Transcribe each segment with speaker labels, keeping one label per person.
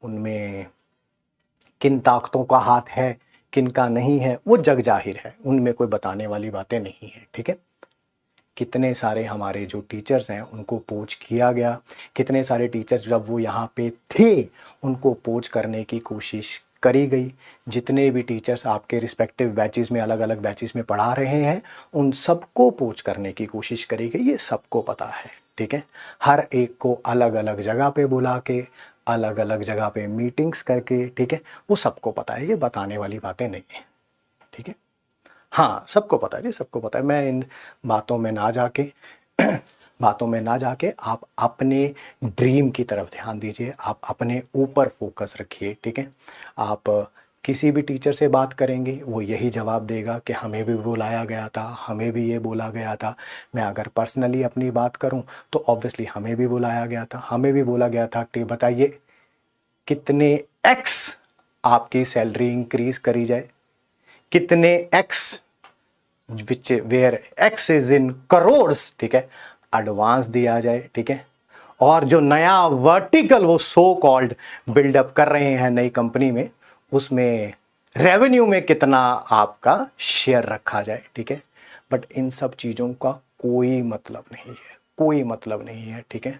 Speaker 1: उनमें किन ताकतों का हाथ है, किन का नहीं है, वो जग जाहिर है, उनमें कोई बताने वाली बातें नहीं है। ठीक है, कितने सारे हमारे जो टीचर्स हैं उनको पोच किया गया, कितने सारे टीचर्स जब वो यहाँ पे थे उनको पोच करने की कोशिश करी गई। जितने भी टीचर्स आपके रिस्पेक्टिव बैचेस में, अलग अलग बैचेस में पढ़ा रहे हैं, उन सबको पोच करने की कोशिश करी गई, ये सबको पता है। ठीक है, हर एक को अलग अलग जगह पे बुला के, अलग अलग जगह पे मीटिंग्स करके, ठीक है, वो सबको पता है, ये बताने वाली बातें नहीं है। ठीक है, हाँ सबको पता है जी, सबको पता है। मैं इन बातों में ना जाके बातों में ना जाके आप अपने ड्रीम की तरफ ध्यान दीजिए, आप अपने ऊपर फोकस रखिए। ठीक है, आप किसी भी टीचर से बात करेंगे वो यही जवाब देगा कि हमें भी बुलाया गया था, हमें भी ये बोला गया था। मैं अगर पर्सनली अपनी बात करूं तो ऑब्वियसली हमें भी बुलाया गया था, हमें भी बोला गया था कि बताइए कितने एक्स आपकी सैलरी इंक्रीज करी जाए, कितने x, which where x is in crores, ठीक है, एडवांस दिया जाए। ठीक है, और जो नया वर्टिकल वो सो कॉल्ड बिल्डअप कर रहे हैं नई कंपनी में, उसमें रेवेन्यू में कितना आपका शेयर रखा जाए। ठीक है, बट इन सब चीज़ों का कोई मतलब नहीं है, कोई मतलब नहीं है। ठीक है,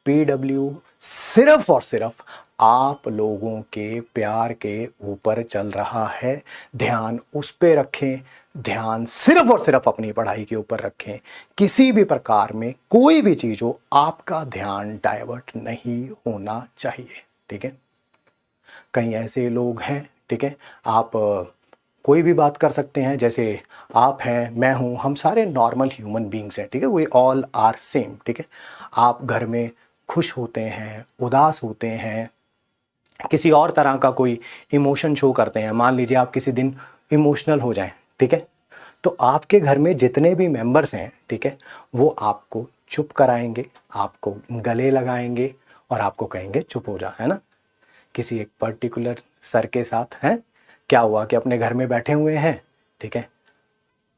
Speaker 1: PW सिर्फ और सिर्फ आप लोगों के प्यार के ऊपर चल रहा है। ध्यान उस पे रखें, ध्यान सिर्फ और सिर्फ अपनी पढ़ाई के ऊपर रखें। किसी भी प्रकार में कोई भी चीज हो, आपका ध्यान डाइवर्ट नहीं होना चाहिए। ठीक है, कई ऐसे लोग हैं, ठीक है, आप कोई भी बात कर सकते हैं, जैसे आप हैं, मैं हूं, हम सारे नॉर्मल ह्यूमन बींग्स हैं। ठीक है, वी ऑल आर सेम। ठीक है, आप घर में खुश होते हैं, उदास होते हैं, किसी और तरह का कोई इमोशन शो करते हैं, मान लीजिए आप किसी दिन इमोशनल हो जाएं, ठीक है, तो आपके घर में जितने भी मेंबर्स हैं, ठीक है, वो आपको चुप कराएंगे, आपको गले लगाएंगे और आपको कहेंगे चुप हो जा, है ना। किसी एक पर्टिकुलर सर के साथ है क्या हुआ कि अपने घर में बैठे हुए हैं, ठीक है,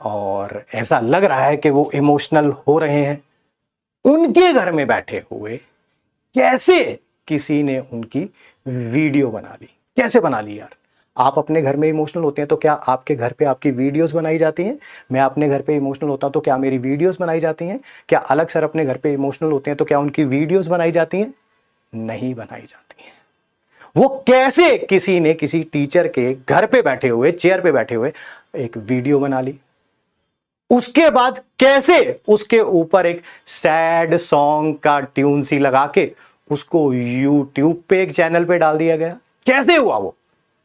Speaker 1: और ऐसा लग रहा है कि वो इमोशनल हो रहे हैं, उनके घर में बैठे हुए कैसे किसी ने उनकी वीडियो बना ली। कैसे बना ली यार? आप अपने घर में इमोशनल होते हैं तो क्या आपके घर पे आपकी वीडियोस बनाई जाती हैं? मैं अपने घर पे इमोशनल होता हूं तो क्या मेरी वीडियोस बनाई जाती हैं? क्या अलग सर अपने घर पे इमोशनल होते हैं तो क्या उनकी वीडियोस बनाई जाती हैं? नहीं बनाई जाती हैं। वो कैसे किसी ने किसी टीचर के घर पे बैठे हुए, चेयर पे बैठे हुए एक वीडियो बना ली, उसके बाद कैसे उसके ऊपर एक सैड सॉन्ग का ट्यून सी लगा के उसको यूट्यूब पे एक चैनल पे डाल दिया गया। कैसे हुआ वो?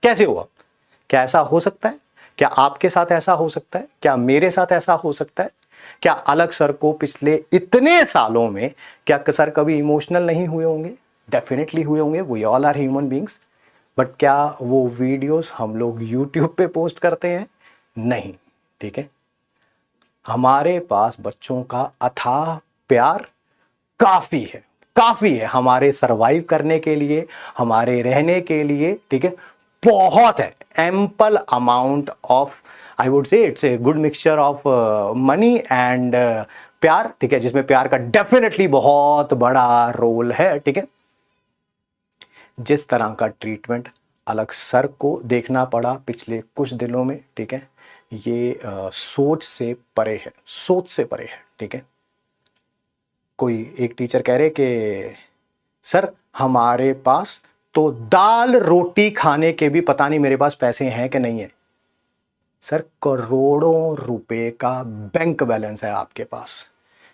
Speaker 1: कैसे हुआ? क्या ऐसा हो सकता है? क्या आपके साथ ऐसा हो सकता है? क्या मेरे साथ ऐसा हो सकता है? क्या अलग सर को पिछले इतने सालों में क्या सर कभी इमोशनल नहीं हुए होंगे? डेफिनेटली हुए होंगे, we all are human beings. But क्या वो वीडियोस हम लोग यूट्यूब पे पोस्ट करते हैं? नहीं। ठीक है, हमारे पास बच्चों का अथाह प्यार काफी है, काफी है हमारे सरवाइव करने के लिए, हमारे रहने के लिए। ठीक है, बहुत है, ample amount of, I would say it's a good mixture of money and प्यार। ठीक है, जिसमें प्यार का डेफिनेटली बहुत बड़ा रोल है। ठीक है, जिस तरह का ट्रीटमेंट अलग सर को देखना पड़ा पिछले कुछ दिनों में, ठीक है, ये सोच से परे है, सोच से परे है। ठीक है, कोई एक टीचर कह रहे कि सर हमारे पास तो दाल रोटी खाने के भी पता नहीं मेरे पास पैसे हैं कि नहीं है। सर करोड़ों रुपए का बैंक बैलेंस है आपके पास,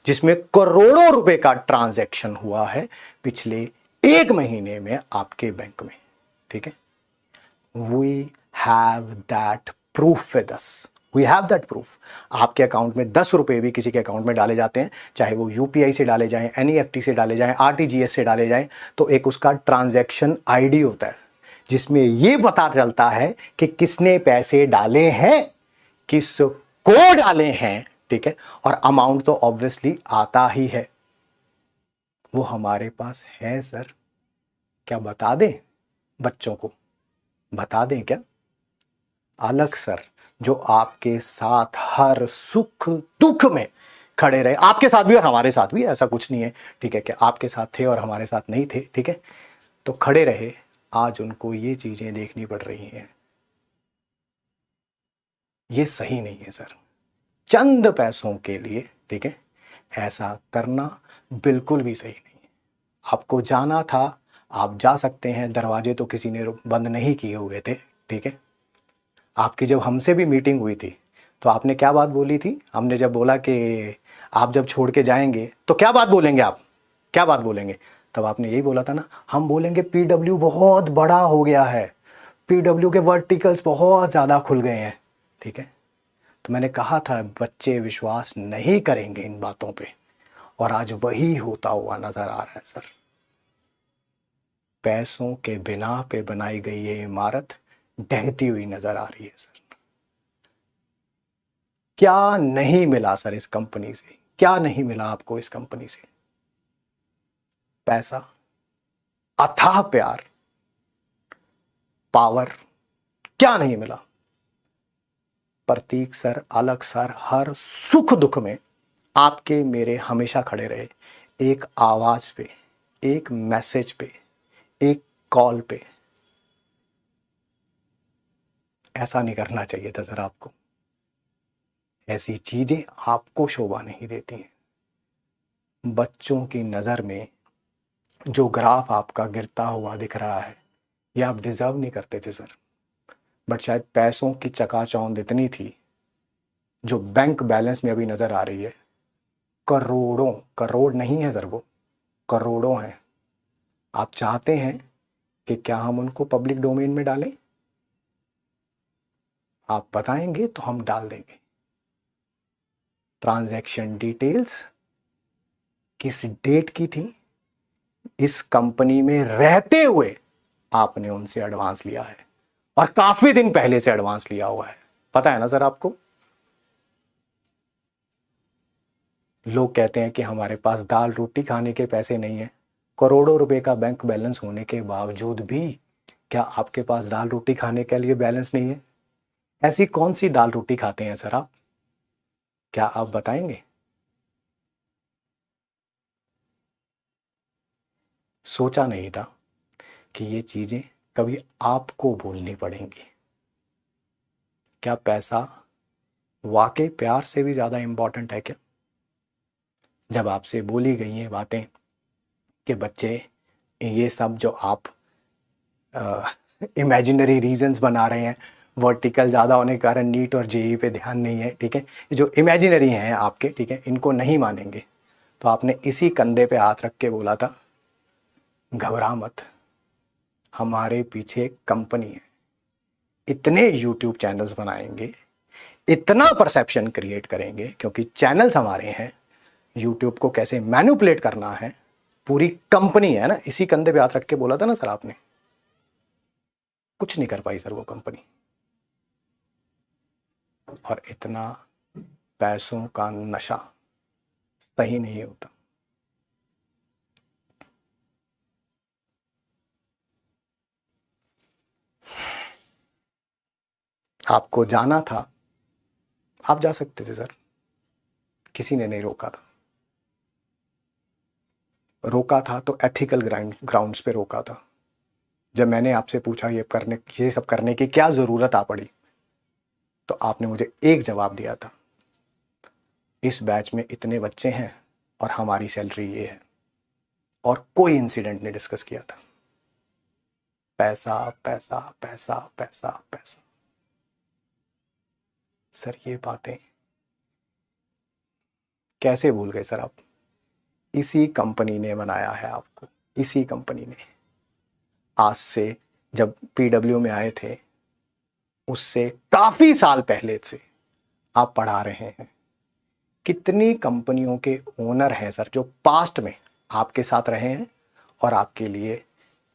Speaker 1: जिसमें करोड़ों रुपए का ट्रांजैक्शन हुआ है पिछले 1 महीने में आपके बैंक में। ठीक है, we have that proof with us, we have that proof. आपके अकाउंट में 10 रुपए भी किसी के अकाउंट में डाले जाते हैं, चाहे वो UPI से डाले जाएं, NEFT से डाले जाएं, RTGS से डाले जाएं, तो एक उसका ट्रांजैक्शन ID होता है जिसमें ये पता चलता है कि किसने पैसे डाले हैं, किसको डाले हैं। ठीक है, और अमाउंट तो ऑब्वियसली आता ही है। वो हमारे पास है सर, क्या बता दें बच्चों को? बता दें क्या? अलग सर जो आपके साथ हर सुख दुख में खड़े रहे, आपके साथ भी और हमारे साथ भी, ऐसा कुछ नहीं है, ठीक है, कि आपके साथ थे और हमारे साथ नहीं थे, ठीक है, तो खड़े रहे, आज उनको ये चीजें देखनी पड़ रही हैं। ये सही नहीं है सर, चंद पैसों के लिए, ठीक है, ऐसा करना बिल्कुल भी सही नहीं है। आपको जाना था, आप जा सकते हैं, दरवाजे तो किसी ने बंद नहीं किए हुए थे, ठीक है। आपकी जब हमसे भी मीटिंग हुई थी तो आपने क्या बात बोली थी? हमने जब बोला कि आप जब छोड़ के जाएंगे तो क्या बात बोलेंगे, आप क्या बात बोलेंगे, तब आपने यही बोला था ना, हम बोलेंगे पीडब्ल्यू बहुत बड़ा हो गया है, पीडब्ल्यू के वर्टिकल्स बहुत ज़्यादा खुल गए हैं, ठीक है। तो मैंने कहा था बच्चे विश्वास नहीं करेंगे इन बातों पे, और आज वही होता हुआ नजर आ रहा है सर। पैसों के बिना पे बनाई गई ये इमारत ढहती हुई नजर आ रही है सर। क्या नहीं मिला सर इस कंपनी से, क्या नहीं मिला आपको इस कंपनी से? पैसा, अथाह प्यार, पावर, क्या नहीं मिला? प्रतीक सर, अलग सर, हर सुख दुख में आपके मेरे हमेशा खड़े रहे, एक आवाज पे, एक मैसेज पे, एक कॉल पे। ऐसा नहीं करना चाहिए था सर आपको, ऐसी चीजें आपको शोभा नहीं देती हैं। बच्चों की नजर में जो ग्राफ आपका गिरता हुआ दिख रहा है, ये आप डिजर्व नहीं करते थे सर, बट शायद पैसों की चकाचौंध इतनी थी, जो बैंक बैलेंस में अभी नजर आ रही है, करोड़ों, करोड़ नहीं है सर, वो करोड़ों हैं। आप चाहते हैं कि क्या हम उनको पब्लिक डोमेन में डालें? आप बताएंगे तो हम डाल देंगे। ट्रांजैक्शन डिटेल्स किस डेट की थी, इस कंपनी में रहते हुए आपने उनसे एडवांस लिया है, और काफी दिन पहले से एडवांस लिया हुआ है, पता है ना सर आपको। लोग कहते हैं कि हमारे पास दाल रोटी खाने के पैसे नहीं है, करोड़ों रुपए का बैंक बैलेंस होने के बावजूद भी क्या आपके पास दाल रोटी खाने के लिए बैलेंस नहीं है? ऐसी कौन सी दाल रोटी खाते हैं सर आप, क्या आप बताएंगे? सोचा नहीं था कि ये चीजें कभी आपको बोलनी पड़ेंगी। क्या पैसा वाकई प्यार से भी ज्यादा इंपॉर्टेंट है क्या? जब आपसे बोली गई हैं बातें कि बच्चे, ये सब जो आप इमेजिनरी रीजंस बना रहे हैं, वर्टिकल ज़्यादा होने के कारण नीट और जेई पे ध्यान नहीं है, ठीक है, जो इमेजिनरी हैं आपके, ठीक है, इनको नहीं मानेंगे, तो आपने इसी कंधे पे हाथ रख के बोला था घबरा मत, हमारे पीछे एक कंपनी है, इतने यूट्यूब चैनल्स बनाएंगे, इतना परसेप्शन क्रिएट करेंगे, क्योंकि चैनल्स हमारे हैं, यूट्यूब को कैसे मैनिपुलेट करना है पूरी कंपनी है ना, इसी कंधे पे हाथ रख के बोला था ना सर आपने। कुछ नहीं कर पाई सर वो कंपनी, और इतना पैसों का नशा सही नहीं होता। आपको जाना था, आप जा सकते थे सर, किसी ने नहीं रोका था। रोका था तो एथिकल ग्राउंड्स पे रोका था। जब मैंने आपसे पूछा ये सब करने की क्या जरूरत आ पड़ी, तो आपने मुझे एक जवाब दिया था, इस बैच में इतने बच्चे हैं और हमारी सैलरी ये है, और कोई इंसिडेंट नहीं डिस्कस किया था। पैसा पैसा पैसा पैसा पैसा। सर ये बातें कैसे भूल गए सर आप? इसी कंपनी ने बनाया है आपको, इसी कंपनी ने। आज से जब पीडब्ल्यू में आए थे, उससे काफी साल पहले से आप पढ़ा रहे हैं। कितनी कंपनियों के ओनर हैं सर जो पास्ट में आपके साथ रहे हैं, और आपके लिए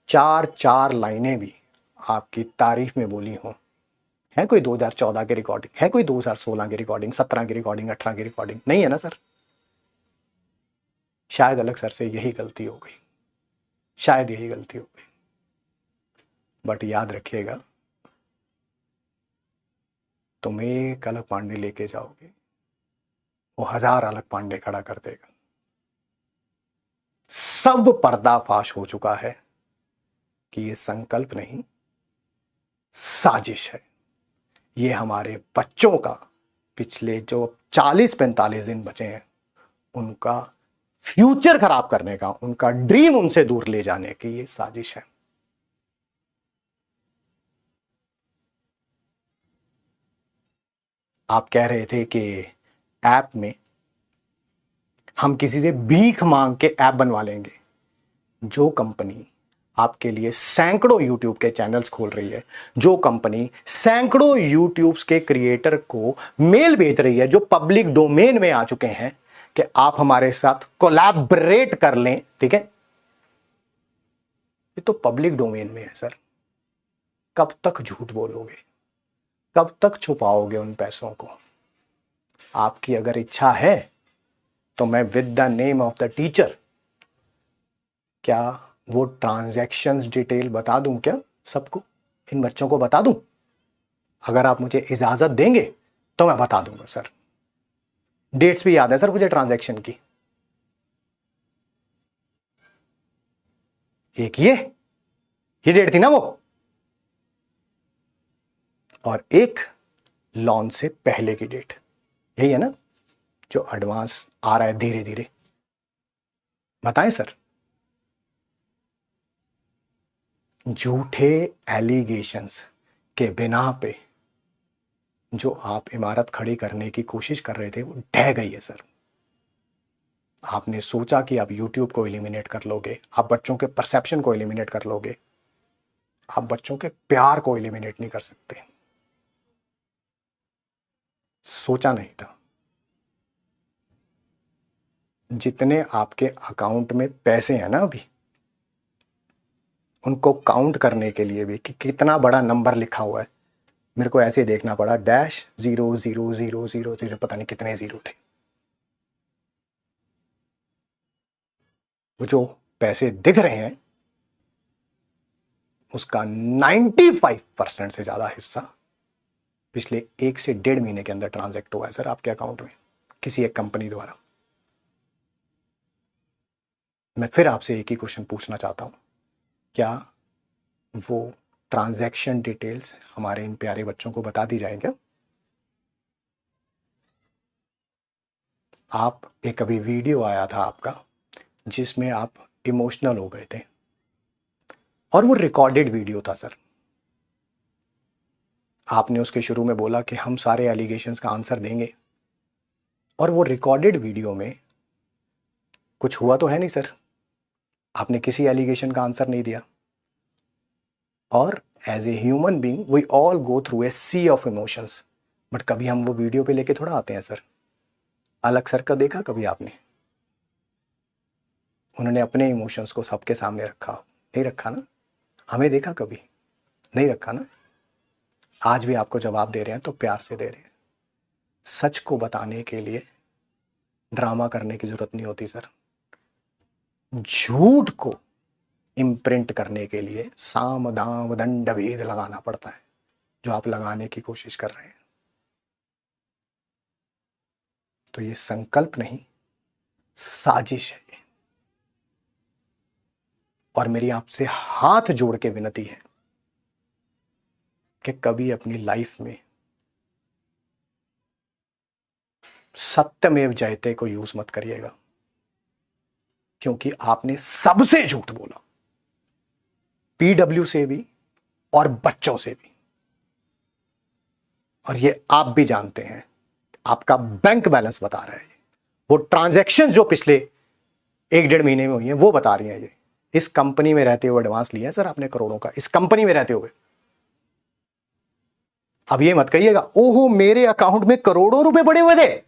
Speaker 1: चार चार लाइनें भी आपकी तारीफ में बोली हों। है कोई 2014 की रिकॉर्डिंग, है कोई 2016 की रिकॉर्डिंग, 17 की रिकॉर्डिंग, 18 की रिकॉर्डिंग? नहीं है ना सर। शायद अलग सर से यही गलती हो गई, शायद यही गलती हो गई, बट याद रखिएगा, तुम एक अलग पांडे लेके जाओगे, वो 1000 अलग पांडे खड़ा कर देगा। सब पर्दाफाश हो चुका है, कि ये संकल्प नहीं, साजिश है। ये हमारे बच्चों का पिछले जो 40-45 दिन बचे हैं उनका फ्यूचर खराब करने का, उनका ड्रीम उनसे दूर ले जाने की ये साजिश है। आप कह रहे थे कि ऐप में हम किसी से भीख मांग के ऐप बनवा लेंगे। जो कंपनी आपके लिए सैकड़ों यूट्यूब के चैनल्स खोल रही है, जो कंपनी सैकड़ों यूट्यूब के क्रिएटर को मेल भेज रही है जो पब्लिक डोमेन में आ चुके हैं कि आप हमारे साथ कोलैबोरेट कर लें, ठीक है, ये तो पब्लिक डोमेन में है सर। कब तक झूठ बोलोगे, कब तक छुपाओगे उन पैसों को? आपकी अगर इच्छा है तो मैं with the name of the teacher क्या वो ट्रांजैक्शंस डिटेल बता दूं क्या सबको, इन बच्चों को बता दूं? अगर आप मुझे इजाजत देंगे तो मैं बता दूंगा सर। डेट्स भी याद है सर मुझे ट्रांजैक्शन की। एक ये डेट थी ना वो, और एक लॉन्च से पहले की डेट, यही है ना जो एडवांस आ रहा है धीरे धीरे। बताएं सर। झूठे एलिगेशंस के बिना पे जो आप इमारत खड़ी करने की कोशिश कर रहे थे वो ढह गई है सर। आपने सोचा कि आप YouTube को एलिमिनेट कर लोगे, आप बच्चों के परसेप्शन को एलिमिनेट कर लोगे, आप बच्चों के प्यार को एलिमिनेट नहीं कर सकते। सोचा नहीं था। जितने आपके अकाउंट में पैसे हैं ना अभी, उनको काउंट करने के लिए भी कि कितना बड़ा नंबर लिखा हुआ है, मेरे को ऐसे देखना पड़ा, -00000, पता नहीं कितने जीरो थे। वो जो पैसे दिख रहे हैं उसका 95% से ज्यादा हिस्सा पिछले 1 से 1.5 महीने के अंदर ट्रांजैक्ट हुआ है सर आपके अकाउंट में किसी एक कंपनी द्वारा। मैं फिर आपसे एक ही क्वेश्चन पूछना चाहता हूं, क्या वो ट्रांजैक्शन डिटेल्स हमारे इन प्यारे बच्चों को बता दी जाए क्या? आप एक अभी वीडियो आया था आपका जिसमें आप इमोशनल हो गए थे और वो रिकॉर्डेड वीडियो था सर। आपने उसके शुरू में बोला कि हम सारे एलिगेशंस का आंसर देंगे, और वो रिकॉर्डेड वीडियो में कुछ हुआ तो है नहीं सर, आपने किसी एलिगेशन का आंसर नहीं दिया। और as a human being we all go through a sea of emotions, but कभी हम वो वीडियो पे लेके थोड़ा आते हैं सर। अलग सर का देखा कभी आपने? उन्होंने अपने इमोशंस को सबके सामने रखा, नहीं रखा ना? हमें देखा कभी? नहीं रखा ना? आज भी आपको जवाब दे रहे हैं तो प्यार से दे रहे हैं। सच को बताने के लिए ड्रामा करने की जरूरत नहीं होती सर। झूठ को इम्प्रिंट करने के लिए साम दाम दंड भेद लगाना पड़ता है, जो आप लगाने की कोशिश कर रहे हैं। तो ये संकल्प नहीं, साजिश है ये। और मेरी आपसे हाथ जोड़ के विनती है कि कभी अपनी लाइफ में सत्यमेव जयते को यूज मत करिएगा, क्योंकि आपने सबसे झूठ बोला, पीडब्ल्यू से भी और बच्चों से भी। और ये आप भी जानते हैं, आपका बैंक बैलेंस बता रहा है, वो ट्रांजैक्शन जो पिछले 1-1.5 महीने में हुई है वो बता रही है। ये इस कंपनी में रहते हुए एडवांस लिया है सर आपने करोड़ों का, इस कंपनी में रहते हुए। अब ये मत कहिएगा ओहो मेरे अकाउंट में करोड़ों रुपए पड़े हुए थे,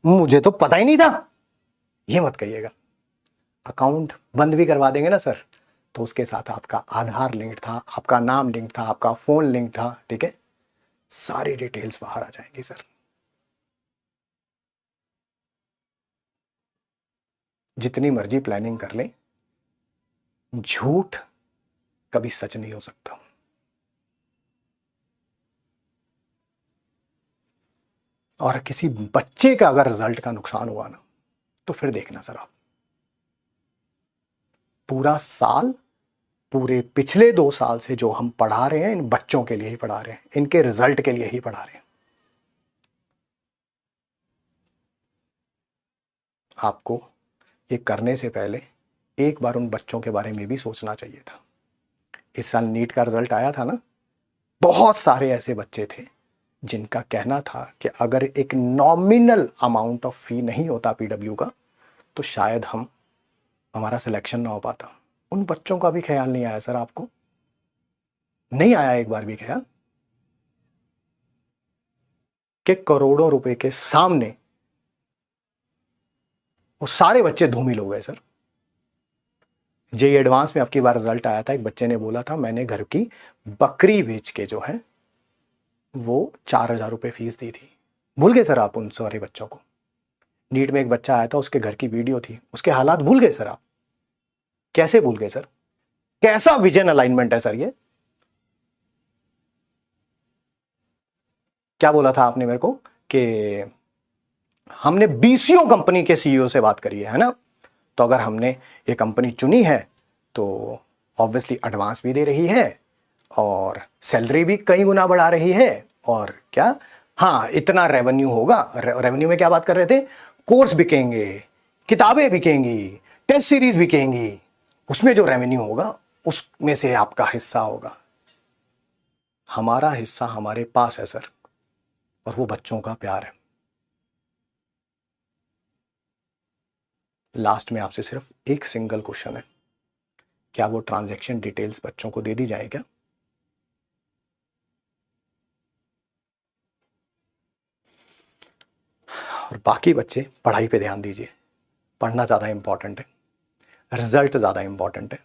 Speaker 1: मुझे तो पता ही नहीं था, ये मत कहिएगा। अकाउंट बंद भी करवा देंगे ना सर, तो उसके साथ आपका आधार लिंक था, आपका नाम लिंक था, आपका फोन लिंक था, ठीक है, सारी डिटेल्स बाहर आ जाएंगी सर। जितनी मर्जी प्लानिंग कर लें, झूठ कभी सच नहीं हो सकता। और किसी बच्चे का अगर रिजल्ट का नुकसान हुआ ना, तो फिर देखना सर आप, पूरा साल पूरे पिछले 2 साल से जो हम पढ़ा रहे हैं इन बच्चों के लिए ही पढ़ा रहे हैं, इनके रिजल्ट के लिए ही पढ़ा रहे हैं। आपको ये करने से पहले एक बार उन बच्चों के बारे में भी सोचना चाहिए था। इस साल नीट का रिजल्ट आया था ना, बहुत सारे ऐसे बच्चे थे जिनका कहना था कि अगर एक नॉमिनल अमाउंट ऑफ फी नहीं होता पीडब्ल्यू का तो शायद हमारा सिलेक्शन ना हो पाता। उन बच्चों का भी ख्याल नहीं आया सर, आपको नहीं आया एक बार भी ख्याल कि करोड़ों रुपए के सामने वो सारे बच्चे धूमिल हो गए सर। जेई एडवांस में आपकी बार रिजल्ट आया था, एक बच्चे ने बोला था मैंने घर की बकरी बेच के जो है वो 4,000 रुपये फीस दी थी। भूल गए सर आप उन सारे बच्चों को? नीट में एक बच्चा आया था, उसके घर की वीडियो थी, उसके हालात भूल गए सर आप? कैसे भूल गए सर? कैसा विजन अलाइनमेंट है सर ये? क्या बोला था आपने मेरे को कि हमने बीसीओ कंपनी के सीईओ से बात करी है ना? तो अगर हमने ये कंपनी चुनी है तो ऑब्वियसली एडवांस भी दे रही है और सैलरी भी कई गुना बढ़ा रही है, और क्या, हाँ इतना रेवेन्यू होगा। रेवेन्यू में क्या बात कर रहे थे? कोर्स बिकेंगे, किताबें बिकेंगी, टेस्ट सीरीज बिकेंगी, उसमें जो रेवेन्यू होगा उसमें से आपका हिस्सा होगा। हमारा हिस्सा हमारे पास है सर, और वो बच्चों का प्यार है। लास्ट में आपसे सिर्फ एक सिंगल क्वेश्चन है, क्या वो ट्रांजैक्शन डिटेल्स बच्चों को दे दी जाए क्या? और बाकी बच्चे पढ़ाई पे ध्यान दीजिए, पढ़ना ज़्यादा इंपॉर्टेंट है, रिजल्ट ज़्यादा इंपॉर्टेंट है।